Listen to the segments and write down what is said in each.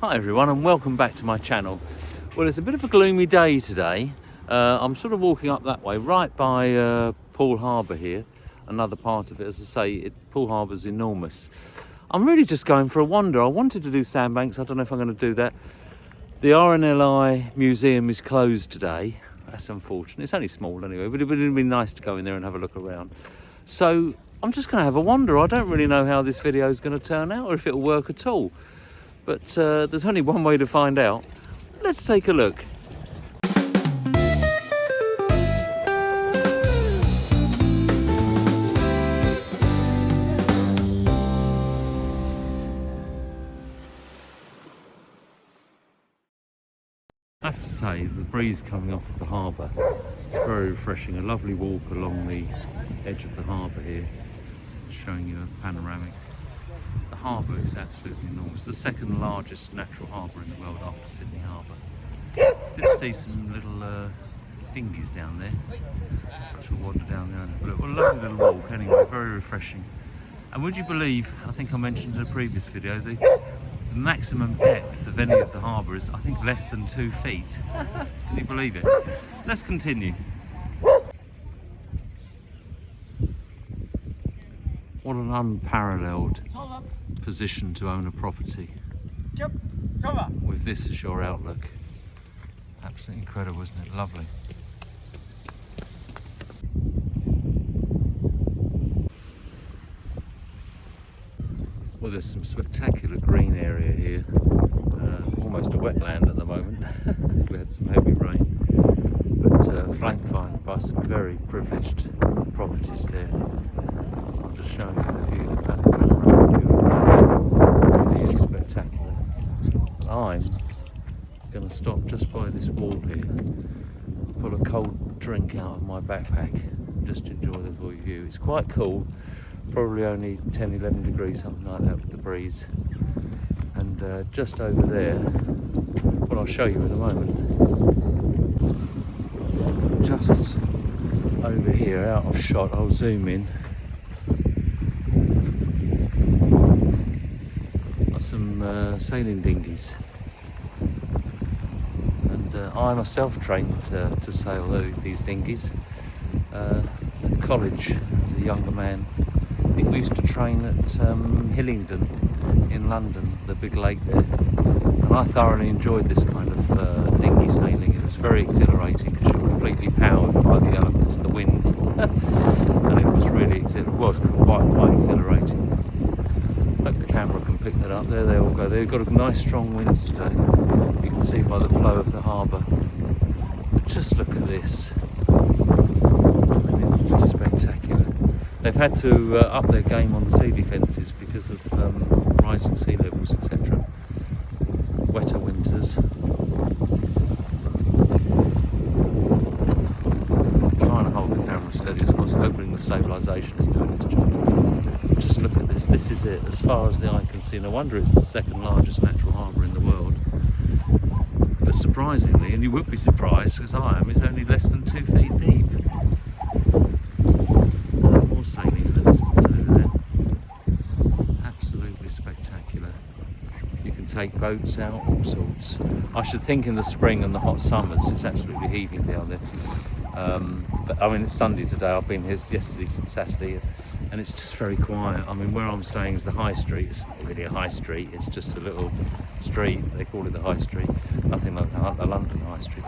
Hi everyone and welcome back to my channel. Well, it's a bit of a gloomy day today. I'm sort of walking up that way right by Poole Harbour here, another part of it. As I say, Poole Harbour's enormous. I'm really just going for a wander. I wanted to do sandbanks. I don't know if I'm going to do that. The RNLI museum is closed today. That's unfortunate. It's only small anyway, but it would be nice to go in there and have a look around. So I'm just going to have a wander. I don't really know how this video is going to turn out or if it'll work at all. But there's only one way to find out. Let's take a look. I have to say, the breeze coming off of the harbour is very refreshing. A lovely walk along the edge of the harbour here, showing you a panoramic. The harbour is absolutely enormous. It's the second largest natural harbour in the world after Sydney Harbour. Did see some little dinghies down there. I shall wander down there and have a look. Well, a lovely little walk anyway, very refreshing. And would you believe, I think I mentioned in a previous video, the maximum depth of any of the harbour is, I think, less than 2 feet. Can you believe it? Let's continue. What an unparalleled position to own a property with this as your outlook. Absolutely incredible, isn't it? Lovely. Well, there's some spectacular green area here. Almost a wetland at the moment. We had some heavy rain, but flanked by some very privileged properties there. I'm just showing you the view, the panoramic view. It is spectacular. I'm going to stop just by this wall here, pull a cold drink out of my backpack and just enjoy the view. It's quite cool, probably only 10-11 degrees, something like that, with the breeze. And just over there, what I'll show you in a moment, just over here, out of shot, I'll zoom in. Some sailing dinghies, and I myself trained to sail these dinghies at college as a younger man. I think we used to train at Hillingdon in London, the big lake there, and I thoroughly enjoyed this kind of dinghy sailing. It was very exhilarating because you're completely powered by the elements, the wind, and it was really quite exhilarating. Hope the camera can pick that up. There they all go. They've got a nice strong winds today. You can see by the flow of the harbour. But just look at this. I mean, it's just spectacular. They've had to up their game on the sea defences because of rising sea levels, etc. Wetter winters. I'm trying to hold the camera steady as possible, hoping the stabilisation is doing its job. Just look at this. This is it, as far as the eye can see. No wonder it's the second largest natural harbour in the world. But surprisingly, and you would be surprised as I am, it's only less than 2 feet deep. More sailing in the distance over there. Absolutely spectacular. You can take boats out, all sorts. I should think in the spring and the hot summers it's absolutely heaving down there. But I mean, it's Sunday today. I've been here yesterday, Saturday, and it's just very quiet. I mean, where I'm staying is the high street. It's not really a high street, it's just a little street. They call it the high street. Nothing like the London high street.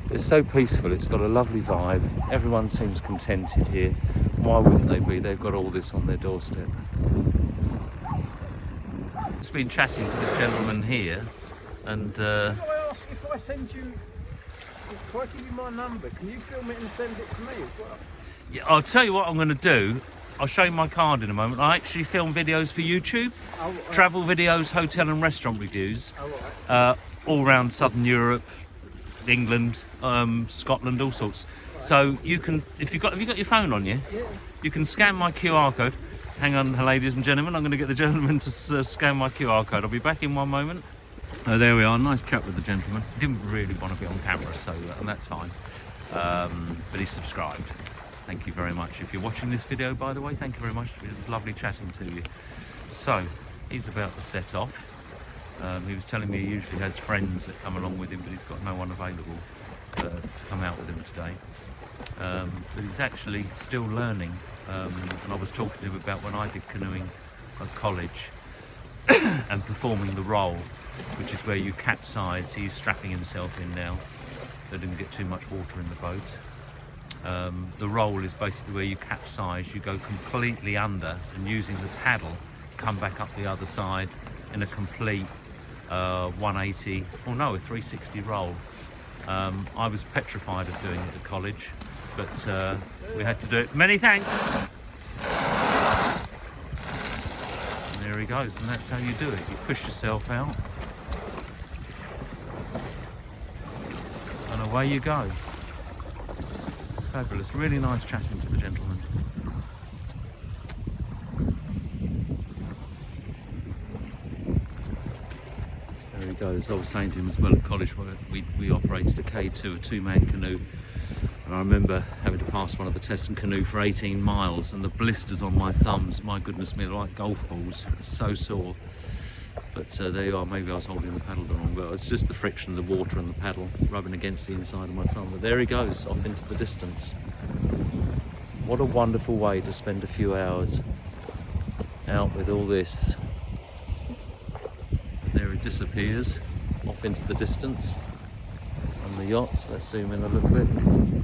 It's so peaceful, it's got a lovely vibe. Everyone seems contented here. Why wouldn't they be? They've got all this on their doorstep. Just been chatting to the gentleman here, and Can I ask, if I give you my number, can you film it and send it to me as well? yeah, I'll tell you what I'm going to do. I'll show you my card in a moment. I actually film videos for YouTube, travel videos, hotel and restaurant reviews, all around Southern Europe, England, Scotland, all sorts. So you can, if you got your phone on you, you can scan my QR code. Hang on, ladies and gentlemen, I'm going to get the gentleman to scan my QR code. I'll be back in 1 moment. There we are, nice chat with the gentleman. He didn't really want to be on camera, so and that's fine. But he's subscribed. Thank you very much. If you're watching this video, by the way, thank you very much. It was lovely chatting to you. So, he's about to set off. He was telling me he usually has friends that come along with him, but he's got no one available to come out with him today. But he's actually still learning, and I was talking to him about when I did canoeing at college and performing the roll, which is where you capsize. He's strapping himself in now, so didn't get too much water in the boat. The roll is basically where you capsize, you go completely under, and using the paddle come back up the other side in a complete 180, oh no, a 360 roll. I was petrified of doing it at college, but we had to do it. Many thanks. And there he goes, and that's how you do it. You push yourself out, and away you go. Fabulous. Really nice chatting to the gentleman. There he goes. I was saying to him as well at college, we operated a K2, a two-man canoe. And I remember having to pass one of the tests and canoe for 18 miles, and the blisters on my thumbs, my goodness me, they're like golf balls. It's so sore. But there you are, maybe I was holding the paddle wrong, but it's just the friction of the water and the paddle rubbing against the inside of my thumb. But there he goes, off into the distance. What a wonderful way to spend a few hours out with all this. There he disappears, off into the distance. And the yachts, let's zoom in a little bit. And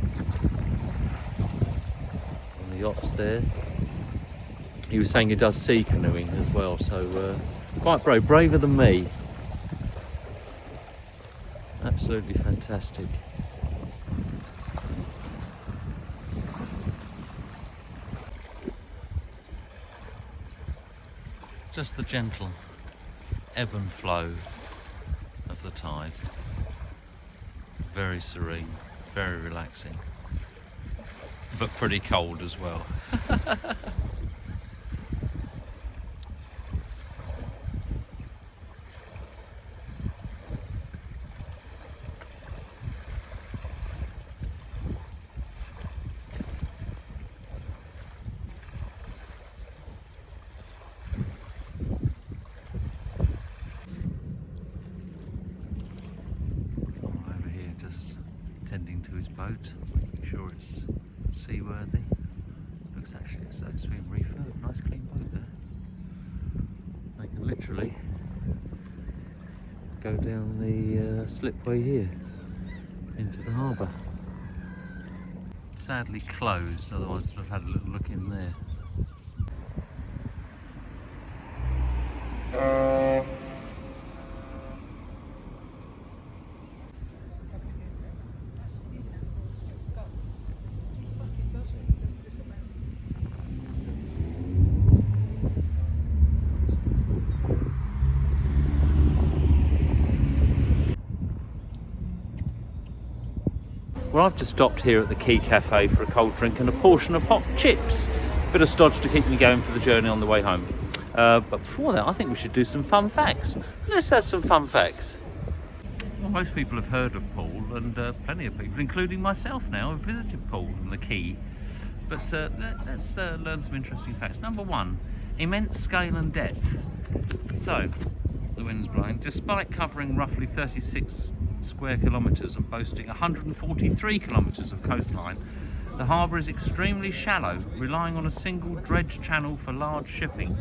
the yachts there. He was saying he does sea canoeing as well, so quite brave, braver than me. Absolutely fantastic. Just the gentle ebb and flow of the tide. Very serene, very relaxing, but pretty cold as well. Tending to his boat, making sure it's seaworthy. Looks actually as though it's been refurbed. Nice clean boat there. They can literally go down the slipway here into the harbour. Sadly closed, otherwise I'd have had a little look in there. Well, I've just stopped here at the Quay Cafe for a cold drink and a portion of hot chips. Bit of stodge to keep me going for the journey on the way home. But before that, I think we should do some fun facts. Let's have some fun facts. Well, most people have heard of Poole, and plenty of people, including myself now, have visited Poole and the Quay. But let's learn some interesting facts. Number one, immense scale and depth. So, the wind's blowing. Despite covering roughly 36 square kilometres and boasting 143 kilometres of coastline, the harbour is extremely shallow, relying on a single dredge channel for large shipping.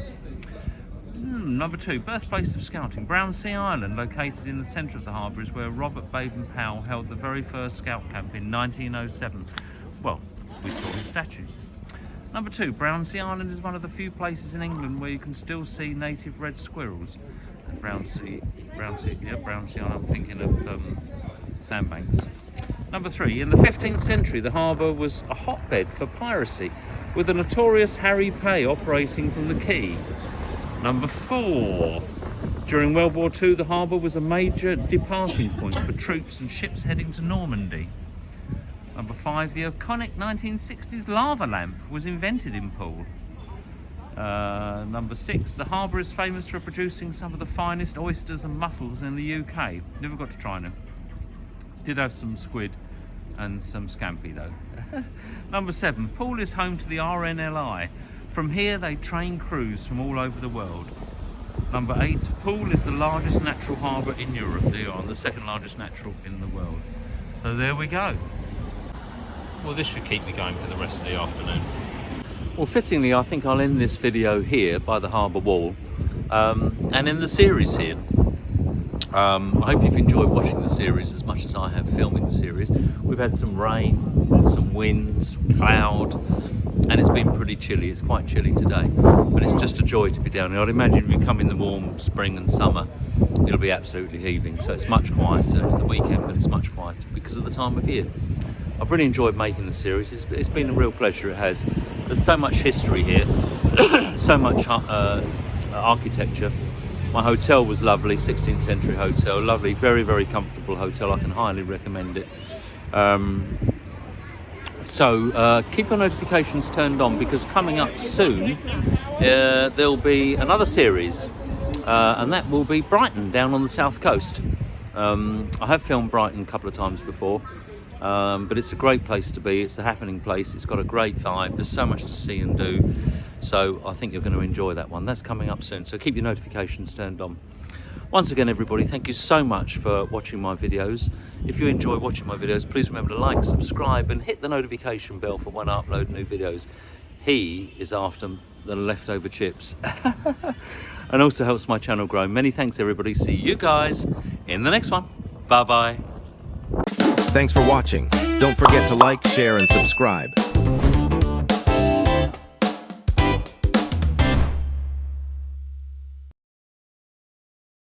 Number two, birthplace of scouting. Brownsea Island, located in the centre of the harbour, is where Robert Baden-Powell held the very first scout camp in 1907. Well, we saw his statue. Number two, Brownsea Island is one of the few places in England where you can still see native red squirrels. Brownsea Island, I'm thinking of sandbanks. Number three, in the 15th century, the harbour was a hotbed for piracy, with the notorious Harry Pay operating from the quay. Number four, during World War II, the harbour was a major departing point for troops and ships heading to Normandy. Number five, the iconic 1960s lava lamp was invented in Poole. Number six, the harbour is famous for producing some of the finest oysters and mussels in the UK. Never got to try them. Did have some squid and some scampi though. Number seven, Poole is home to the RNLI. From here they train crews from all over the world. Number 8, Poole is the largest natural harbour in Europe. There you are, the second largest natural in the world. So there we go. Well, this should keep me going for the rest of the afternoon. Well, fittingly, I think I'll end this video here by the harbour wall and in the series here. I hope you've enjoyed watching the series as much as I have filming the series. We've had some rain, some wind, some cloud, and it's been pretty chilly. It's quite chilly today, but it's just a joy to be down here. I'd imagine if you come in the warm spring and summer, it'll be absolutely heaving. So it's much quieter. It's the weekend, but it's much quieter because of the time of year. I've really enjoyed making the series. It's been a real pleasure. It has. There's so much history here, so much architecture. My hotel was lovely, 16th century hotel, lovely, very, very comfortable hotel. I can highly recommend it. So keep your notifications turned on, because coming up soon there'll be another series, and that will be Brighton, down on the south coast. I have filmed Brighton a couple of times before, but it's a great place to be. It's a happening place. It's got a great vibe. There's so much to see and do. So I think you're going to enjoy that one. That's coming up soon. So keep your notifications turned on. Once again, everybody, thank you so much for watching my videos. If you enjoy watching my videos, please remember to like, subscribe, and hit the notification bell for when I upload new videos. He is after the leftover chips. And also helps my channel grow. Many thanks, everybody. See you guys in the next one. Bye-bye. Thanks for watching. Don't forget to like, share, and subscribe.